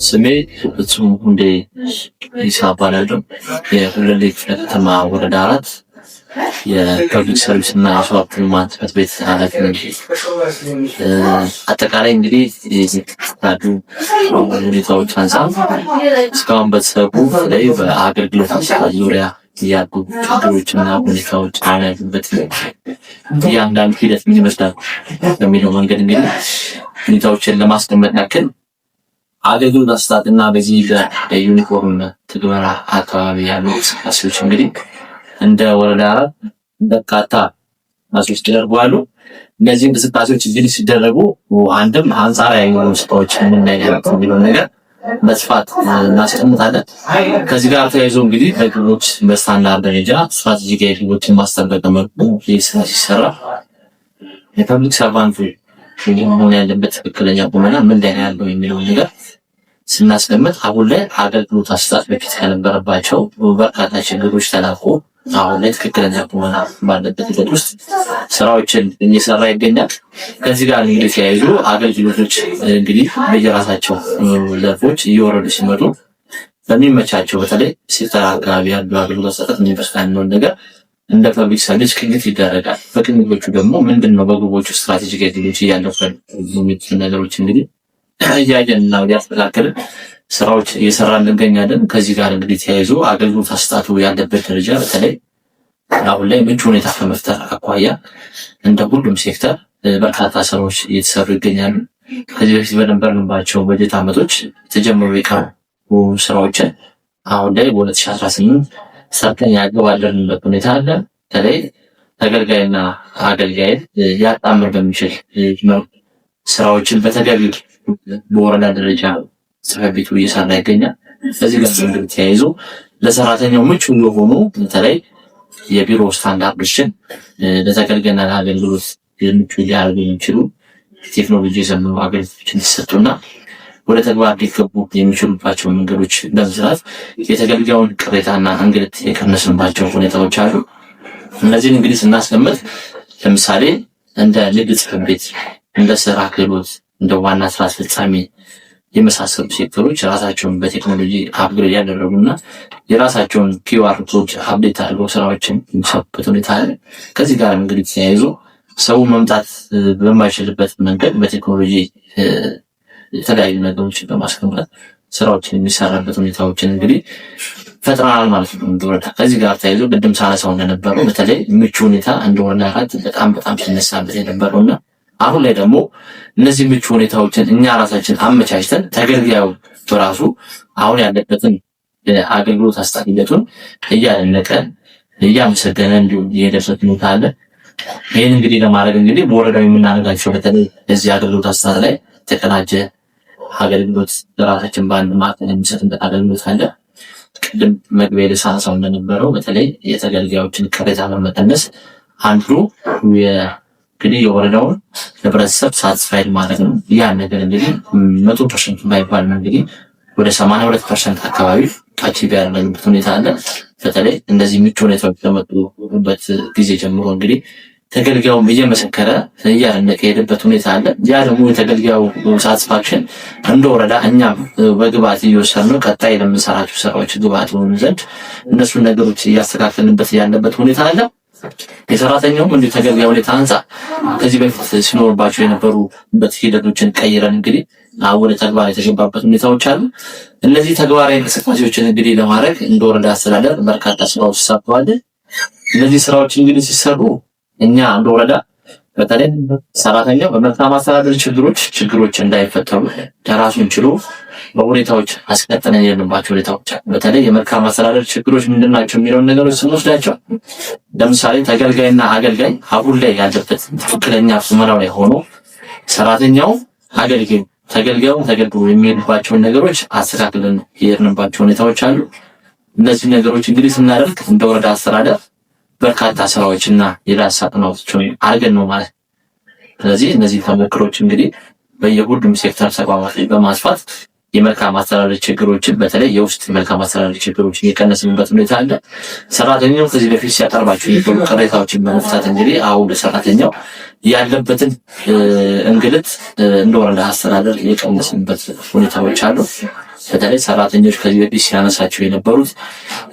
ስሜ ፍጹም ሁንዴ ይባላለሁ። የሁለሌ ክፍለ ከተማ ወረዳ 4 የፐብሊክ ሰርቪስ እና የሰው ሀብት ልማት ጽሕፈት ቤት ኃላፊ ነኝ። አጠቃላይ እንግዲህ ካሉ ሁኔታዎች አንፃር እስካሁን በተሰሩ ላይ በአገልግሎት አሰጣጥ ዙሪያ ያሉ ችግሮችና ሁኔታዎች ያሉበት እያንዳንዱ ሂደት ምን ይመስላል በሚለው መንገድ እንግዲህ ሁኔታዎችን ለማስቀመጥ ያክል አገልግሎት አሰጣጥና በዚህ በዩኒፎርም ትግበራ አካባቢ ያሉ እንቅስቃሴዎች እንግዲህ እንደ ወረዳ 4 በርካታ እንቅስቃሴዎች ተደርገዋል። እነዚህ እንቅስቃሴዎች እንግዲህ ሲደረጉ አንድም አንጻራዊ የሆኑ ስራዎች የምናይበት የሚለው ነገር በስፋት እናስቀምጣለን። ከዚህ ጋር ተያይዞ እንግዲህ በግቦች በስታንዳርድ ደረጃ ስትራቴጂካዊ ግቦችን ማስጠበቅ መልኩ ስራ ሲሰራ የፐብሊክ ሰርቫንቱ መሆን ያለበት ትክክለኛ ቁመና ምን ላይ ያለው የሚለውን ነገር ስናስቀምጥ አሁን ላይ አገልግሎት አሰጣጥ በፊት ከነበረባቸው በርካታ ችግሮች ተላቆ አሁን ላይ ትክክለኛ ቁመና ባለበት ሂደት ውስጥ ስራዎችን እየሰራ ይገኛል። ከዚህ ጋር እንግዲህ ተያይዞ አገልግሎቶች እንግዲህ በየራሳቸው ዘርፎች እየወረዱ ሲመጡ በሚመቻቸው በተለይ ሴክተር አካባቢ ያሉ አገልግሎት አሰጣጥ የሚፈስካነውን ነገር እንደ ፐብሊክ ሰርቪስ ቅኝት ይደረጋል። በቅኝቶቹ ደግሞ ምንድነው በግቦቹ ስትራቴጂክ ግቦች እያለፈ የሚሉት ነገሮች እንግዲህ እያየንና ያስተካከልን ስራዎች እየሰራን እንገኛለን። ከዚህ ጋር እንግዲህ ተያይዞ አገልግሎት አሰጣጡ ያለበት ደረጃ በተለይ አሁን ላይ ምቹ ሁኔታ ከመፍጠር አኳያ እንደ ሁሉም ሴክተር በርካታ ስራዎች እየተሰሩ ይገኛሉ። ከዚህ በፊት በነበርንባቸው በጀት ዓመቶች የተጀመሩ የቀሩ ስራዎችን አሁን ላይ በ2018 ሰርተን ያገባደድንበት ሁኔታ አለ። በተለይ ተገልጋይና አገልጋይን ያጣምር በሚችል መልኩ ስራዎችን በተገቢው በወረዳ ደረጃ ጽሕፈት ቤቱ እየሰራ ይገኛል። ከዚህ ጋር እንግዲህ ተያይዞ ለሰራተኛው ምቹ የሆኑ በተለይ የቢሮ ስታንዳርዶችን ለተገልጋይና ለአገልግሎት ምቹ ሊያደርጉ የሚችሉ ቴክኖሎጂ የዘመኑ አገልግሎቶችን እንዲሰጡና ወደ ተግባር ሊገቡ የሚችሉባቸው መንገዶች በመስራት የተገልጋዩን ቅሬታና እንግልት የቀነስንባቸው ሁኔታዎች አሉ። እነዚህን እንግዲህ ስናስቀምጥ ለምሳሌ እንደ ንግድ ጽሕፈት ቤት፣ እንደ ስራ ክህሎት፣ እንደ ዋና ስራ አስፈጻሚ የመሳሰሉ ሴክተሮች ራሳቸውን በቴክኖሎጂ አፕግሬድ ያደረጉና የራሳቸውን ኪውአር ኮድ አፕዴት አድርገው ስራዎችን የሚሰሩበት ሁኔታ አለ። ከዚህ ጋር እንግዲህ ተያይዞ ሰው መምጣት በማይችልበት መንገድ በቴክኖሎጂ የተለያዩ ነገሮችን በማስቀመጥ ስራዎችን የሚሰራበት ሁኔታዎችን እንግዲህ ፈጥረናል ማለት ነው እንደወረዳ። ከዚህ ጋር ተያይዞ ቅድም ሳነሳው እንደነበረው በተለይ ምቹ ሁኔታ እንደወረዳ በጣም ሲነሳበት የነበረውና አሁን ላይ ደግሞ እነዚህ ምቹ ሁኔታዎችን እኛ ራሳችን አመቻችተን ተገልጋዩ በራሱ አሁን ያለበትን አገልግሎት አሰጣጥ ሂደቱን እያደነቀ እያመሰገነ እንዲሁም የሄደበት ሁኔታ አለ። ይህን እንግዲህ ለማድረግ እንግዲህ በወረዳው የምናደርጋቸው በተለይ እዚህ አገልግሎት አሰጣጥ ላይ ተቀናጀ አገልግሎት ለራሳችን በአንድ ማዕከል የሚሰጥበት አገልግሎት አለ። ቅድም መግቢያ ላይ ሳነሳው እንደነበረው በተለይ የተገልጋዮችን ቅሬታ በመቀነስ አንዱ እንግዲህ የወረዳውን ህብረተሰብ ሳትስፋይድ ማድረግ ነው። ያን ነገር እንግዲህ 100% ባይባል እንግዲህ ወደ 82% አካባቢ አቺቭ ያደረግንበት ሁኔታ አለ። በተለይ እንደዚህ ምቹ ሁኔታዎች ከመጡበት ጊዜ ጀምሮ እንግዲህ ተገልጋዩም እየመሰከረ እያደነቀ የሄደበት ሁኔታ አለ። ያ ደግሞ የተገልጋዩ ሳትስፋክሽን እንደ ወረዳ እኛም በግብዓት እየወሰድነው ቀጣይ ለምንሰራቸው ስራዎች ግብዓት ሆኑ ዘንድ እነሱን ነገሮች እያስተካከልንበት ያለበት ሁኔታ አለ። የሰራተኛውም እንዲሁ ተገልጋይ ሁኔታ አንፃር ከዚህ በፊት ሲኖርባቸው የነበሩበት ሂደቶችን ቀይረን እንግዲህ ወደ ተግባር የተገባበት ሁኔታዎች አሉ። እነዚህ ተግባራዊ እንቅስቃሴዎችን እንግዲህ ለማድረግ እንደ ወረዳ አስተዳደር በርካታ ስራዎች ተሰርተዋል። እነዚህ ስራዎች እንግዲህ ሲሰሩ እኛ እንደ ወረዳ በተለይ ሰራተኛው በመልካም አስተዳደር ችግሮች እንዳይፈጠሩ ራሱን ችሎ በሁኔታዎች አስቀጥለን የሌለባቸው ሁኔታዎች በተለይ የመልካም አስተዳደር ችግሮች ምንድናቸው የሚለውን ነገሮች ስንወስዳቸው ለምሳሌ ተገልጋይና አገልጋይ አሁን ላይ ያለበት ትክክለኛ ቁመናው ላይ ሆኖ ሰራተኛው ተገልጋዩ ተገልግሎ የሚሄድባቸውን ነገሮች አስተካክለን የሄድንባቸው ሁኔታዎች አሉ። እነዚህ ነገሮች እንግዲህ ስናደርግ እንደ ወረዳ አስተዳደር በርካታ ስራዎችና የዳሰሳ ጥናቶችን አድርገን ነው ማለት። ስለዚህ እነዚህ ተሞክሮች እንግዲህ በየሁሉም ሴክተር ተቋማት ላይ በማስፋት የመልካም አስተዳደር ችግሮችን በተለይ የውስጥ መልካም አስተዳደር ችግሮችን የቀነስንበት ሁኔታ አለ። ሰራተኛው ከዚህ በፊት ሲያቀርባቸው የነበሩ ቅሬታዎችን በመፍታት እንግዲህ አሁን ለሰራተኛው ያለበትን እንግልት እንደ ወረዳ አስተዳደር የቀነስንበት ሁኔታዎች አሉ። በተለይ ሰራተኞች ከዚህ በፊት ሲያነሳቸው የነበሩት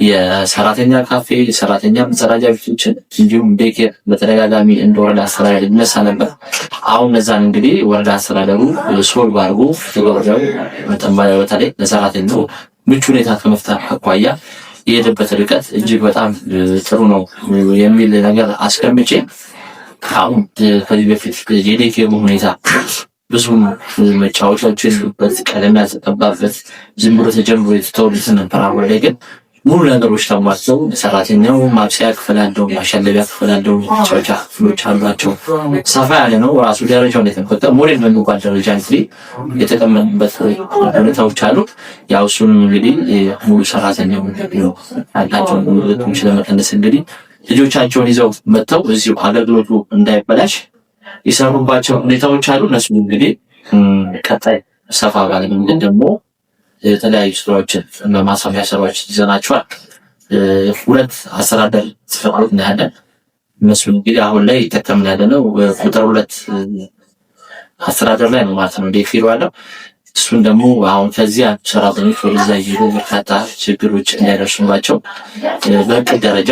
የሰራተኛ ካፌ፣ የሰራተኛ መጸዳጃ ቤቶችን እንዲሁም ዴኬር በተደጋጋሚ እንደ ወረዳ አስተዳደር ይነሳ ነበር። አሁን እነዛን እንግዲህ ወረዳ አስተዳደሩ ሶልቭ አድርጎ ተገበረው በተለይ ለሰራተኛው ምቹ ሁኔታ ከመፍጠር አኳያ የሄደበት ርቀት እጅግ በጣም ጥሩ ነው የሚል ነገር አስቀምጬ አሁን ከዚህ በፊት የዴኬሩ ሁኔታ ብዙ መጫወቻዎችን በት ቀለም ያልተቀባበት ዝም ብሎ ተጀምሮ የተተውሉት ነበር። አሁን ላይ ግን ሙሉ ነገሮች ተሟልተው ሰራተኛው ማብሰያ ክፍል አለው፣ ማሸለቢያ ክፍል አለው፣ መጫወቻ ክፍሎች አሏቸው። ሰፋ ያለ ነው። ራሱ ደረጃው እንደተፈቀደ ሞዴል በሚባል ደረጃ እንግዲህ የተቀመጡበት ሁኔታዎች አሉ። ያው እሱንም እንግዲህ ሙሉ ሰራተኛው ያላቸውን ሁለቱም ስለመቀነስ እንግዲህ ልጆቻቸውን ይዘው መጥተው እዚሁ አገልግሎቱ እንዳይበላሽ የሰሩባቸው ሁኔታዎች አሉ። እነሱ እንግዲህ ቀጣይ ሰፋ ባለ መንገድ ደግሞ የተለያዩ ስራዎችን በማሳሚያ ስራዎች ይዘናቸዋል። ሁለት አስተዳደር ጽሕፈት ነው ያለን። እነሱ እንግዲህ አሁን ላይ ይጠቀምን ያለ ነው ቁጥር 2 አስተዳደር ላይ ነው ማለት ነው ዴፊሮ ያለው። እሱን ደግሞ አሁን ከዚህ ሰራተኞች ወደዛ ይሄዱ በርካታ ችግሮች እንዳይደርሱባቸው በእቅድ ደረጃ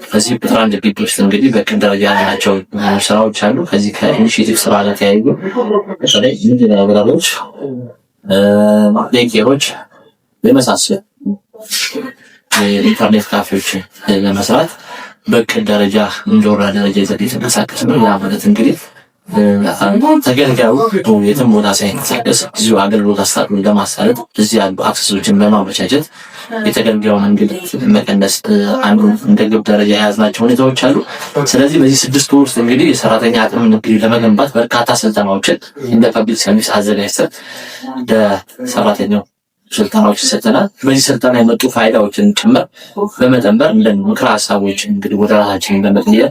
ከዚህ ቁጥር 1 ግቢ ውስጥ እንግዲህ በእቅድ ደረጃ ያላቸው ስራዎች አሉ። ከዚህ ከኢኒሼቲቭ ስራ ጋር ተያይዞ በተለይ ምንድን ነው ነገሮች ዴኬሮች በመሳሰል የኢንተርኔት ካፌዎች ለመስራት በእቅድ ደረጃ እንደወራ ደረጃ የተንቀሳቀስ ነው። ያ ማለት እንግዲህ ተገልጋዩ የትም ቦታ ሳይንቀሳቀስ እዚሁ አገልግሎት አሰጣጡን ለማሳለጥ እዚህ ያሉ አክሰሶችን በማመቻቸት የተገልጋዩን እንግልት መቀነስ አንዱ እንደ ግብ ደረጃ የያዝናቸው ሁኔታዎች አሉ። ስለዚህ በዚህ 6 ወር ውስጥ እንግዲህ የሰራተኛ አቅምን እንግዲህ ለመገንባት በርካታ ስልጠናዎችን እንደ ፐብሊክ ሰርቪስ አዘጋጅተን ለሰራተኛው ስልጠናዎች ሰጥተናል። በዚህ ስልጠና የመጡ ፋይዳዎችን ጭምር በመተንበር እንደ ምክረ ሀሳቦች እንግዲህ ወደ ራሳችን በመቀየር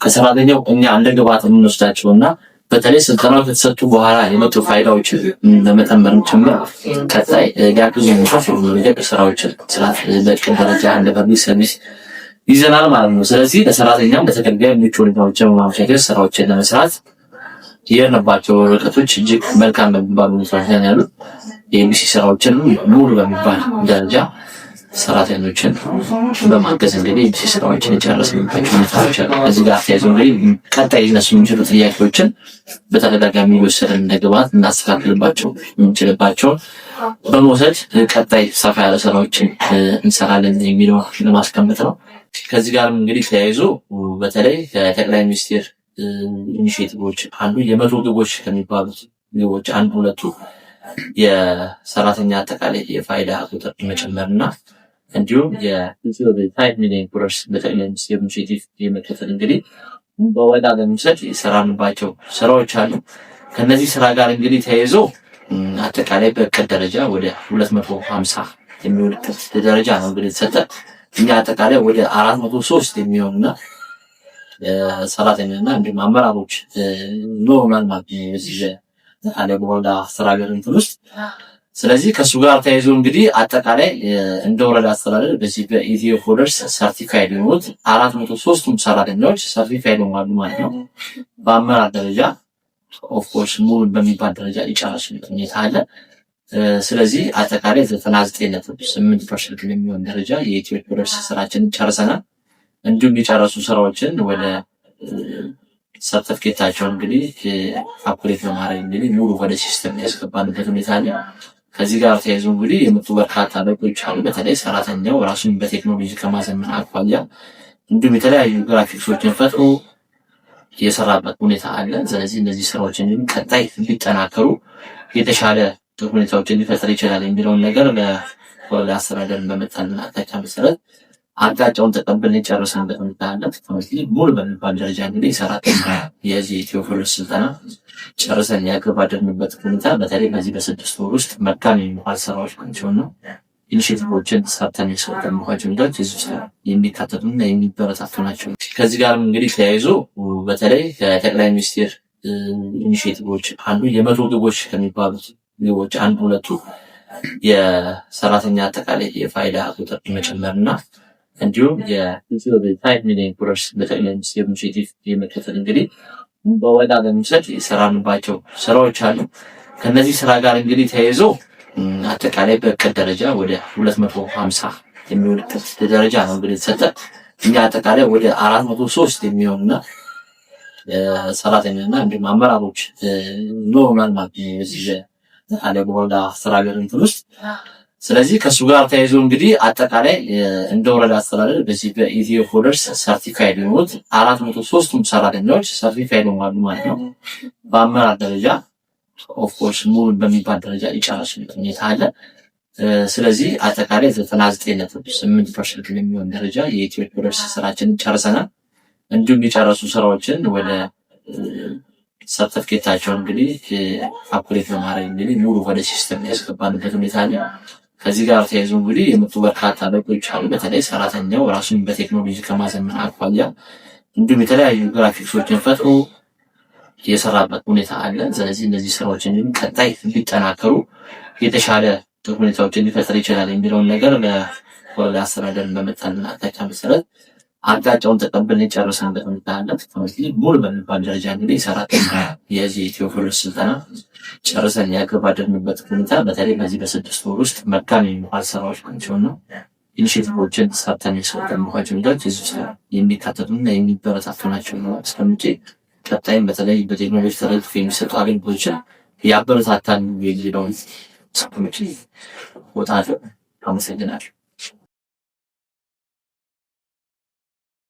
ከሰራተኛው እኛ እንደ ግብዓት የምንወስዳቸውና በተለይ ስልጠናው ከተሰጡ በኋላ የመጡ ፋይዳዎችን በመተንበር ጭምር ቀጣይ ሊያግዙ የሚችሉ ስራዎችን ስራት በእቅድ ደረጃ እንደ ፐብሊክ ሰርቪስ ይዘናል ማለት ነው። ስለዚህ ለሰራተኛው ለተገልጋዩ ምቹ ሁኔታዎችን በማመቻቸት ስራዎችን ለመስራት የሄድንባቸው ርቀቶች እጅግ መልካም በሚባሉ ሁኔታዎች ላይ ያሉ የኤምቢሲ ስራዎችን ሙሉ በሚባል ደረጃ ሰራተኞችን በማገዝ እንግዲህ የኤምቢሲ ስራዎችን የጨረስንባቸው ሁኔታዎች አሉ። ከዚህ ጋር ተያይዞ እንግዲህ ቀጣይ ሊነሱ የሚችሉ ጥያቄዎችን በተደጋጋሚ ወሰደን እንደ ግብዓት እናስተካክልባቸው የምንችልባቸውን በመውሰድ ቀጣይ ሰፋ ያለ ስራዎችን እንሰራለን የሚለው ለማስቀመጥ ነው። ከዚህ ጋርም እንግዲህ ተያይዞ በተለይ ከጠቅላይ ሚኒስቴር ኢኒሼቲቮች አንዱ የመቶ ግቦች ከሚባሉት ግቦች አንዱ ሁለቱ የሰራተኛ አጠቃላይ የፋይዳ ቁጥር መጨመርና እንዲሁም የ5 ሚሊዮን ኩረስ በጠቅላይ ሚኒስቴር ኢኒሼቲቭ የመከተል እንግዲህ በወዳ ለምሰጥ የሰራንባቸው ስራዎች አሉ። ከነዚህ ስራ ጋር እንግዲህ ተያይዞ አጠቃላይ በእቅድ ደረጃ ወደ 250 የሚሆንበት ደረጃ ነው እንግዲህ ተሰጠ። እኛ አጠቃላይ ወደ 403 የሚሆንና ሰራተኛና እንዲሁም አመራሮች ኖርማል ማለት ነው እዚህ አለ በወረዳ አስተዳደር እንትን ውስጥ። ስለዚህ ከሱ ጋር ተያይዞ እንግዲህ አጠቃላይ እንደ ወረዳ አስተዳደር በዚህ በኢትዮ ፎደርስ ሰርቲፋይድ የሆኑት 403ቱም ሰራተኞች ሰርቲፋይድ ሆኗል ማለት ነው። በአመራር ደረጃ ኦፍ ኮርስ ሙሉ በሚባል ደረጃ የጨረሱበት ሁኔታ አለ። ስለዚህ አጠቃላይ 99.8% የሚሆን ደረጃ የኢትዮ ፎደርስ ስራችንን ጨርሰናል። እንዲሁም የጨረሱ ስራዎችን ወደ ሰርቲፊኬታቸውን እንግዲህ አፕግሬድ በማድረግ እንግዲህ ሙሉ ወደ ሲስተም ያስገባንበት ሁኔታ አለ። ከዚህ ጋር ተያይዞ እንግዲህ የመጡ በርካታ ለውጦች አሉ። በተለይ ሰራተኛው ራሱን በቴክኖሎጂ ከማዘመን አኳያ እንዲሁም የተለያዩ ግራፊክሶችን ፈጥሮ የሰራበት ሁኔታ አለ። ስለዚህ እነዚህ ስራዎች እንግዲህ ቀጣይ እንዲጠናከሩ የተሻለ ሁኔታዎችን ሊፈጥር ይችላል የሚለውን ነገር ለወረዳ አስተዳደርን በመጣልና አቅጣጫ መሰረት አቅጣጫውን ተቀብለን የጨረስንበት ሁኔታ አለ። ስለዚህ ሙሉ በሚባል ደረጃ እንግዲህ ሰራተኛ የዚህ ኢትዮ ፎደርስ ስልጠና ጨርሰን ያገባደድንበት ሁኔታ በተለይ በዚህ በ6 ወር ውስጥ መልካም የሚባል ስራዎች ናቸውና ኢኒሼቲቮችን ሰርተን የሰጠንባቸው ሁኔታዎች እዚህ ውስጥ የሚካተቱና የሚበረታቱ ናቸው። ከዚህ ጋርም እንግዲህ ተያይዞ በተለይ ከጠቅላይ ሚኒስቴር ኢኒሼቲቮች አንዱ የመቶ ግቦች ከሚባሉት ግቦች አንዱ ሁለቱ የሰራተኛ አጠቃላይ የፋይዳ ቁጥር መጨመርና እንዲሁም የ5 ሚሊዮን ኩረስ በጠቅላይ ሚኒስቴር ኢኒሼቲቭ የመከተል እንግዲህ በወዳ ለምሰጥ የሰራንባቸው ስራዎች አሉ። ከነዚህ ስራ ጋር እንግዲህ ተያይዞ አጠቃላይ በእቅድ ደረጃ ወደ 250 የሚሆን ደረጃ ነው እንግዲህ የተሰጠ። እኛ አጠቃላይ ወደ 403 የሚሆንና ሰራተኛና እንዲሁም አመራሮች ኖርማል ማለት ነው እዚህ አለ በወረዳ አስተዳደር እንትን ውስጥ። ስለዚህ ከሱ ጋር ተያይዞ እንግዲህ አጠቃላይ እንደ ወረዳ አስተዳደር በዚህ በኢትዮ ፎደርስ ሰርቲፋይድ የሆኑት 403ቱም ሰራተኞች ሰርቲፋይድ ሆኗል ማለት ነው። በአመራር ደረጃ ኦፍ ኮርስ ሙሉ በሚባል ደረጃ የጨረሱበት ሁኔታ አለ። ስለዚህ አጠቃላይ 99.8% የሚሆን ደረጃ የኢትዮ ፎደርስ ስራችንን ጨርሰናል። እንዲሁም የጨረሱ ስራዎችን ወደ ሰርቲፊኬታቸው እንግዲህ አፕግሬድ በማድረግ እንግዲህ ሙሉ ወደ ሲስተም ያስገባንበት ሁኔታ አለ። ከዚህ ጋር ተያይዞ እንግዲህ የመጡ በርካታ ለውጦች አሉ። በተለይ ሰራተኛው ራሱን በቴክኖሎጂ ከማዘመን አኳያ እንዲሁም የተለያዩ ግራፊክሶችን ፈጥሮ የሰራበት ሁኔታ አለ። ስለዚህ እነዚህ ስራዎችን ቀጣይ እንዲጠናከሩ የተሻለ ሁኔታዎችን ሊፈጥር ይችላል የሚለውን ነገር ለወረዳ አስተዳደር በመጣልን አቅጣጫ መሰረት አቅጣጫውን ተቀብለን ጨርሰንበት ሁኔታ አለ። ስለዚህ ሙሉ በሚባል ደረጃ እንግዲህ ሰራተኛ የዚህ ኢትዮ ፎደርስ ስልጠና ጨርሰን ያገባደድንበት ሁኔታ በተለይ በዚህ በ6 ወር ውስጥ መልካም የሚባል ስራዎች ናቸውና ኢኒሼቲቮችን ሰርተን የሰጠንባቸው ሚዳዎች እዚህ ውስጥ የሚካተቱና የሚበረታቱ ናቸው ነው እስከምጪ ቀጣይም በተለይ በቴክኖሎጂ ተደግፎ የሚሰጡ አገልግሎቶችን ያበረታታል የሚለውን እስከምጪ ወጣቱ አመሰግናለሁ።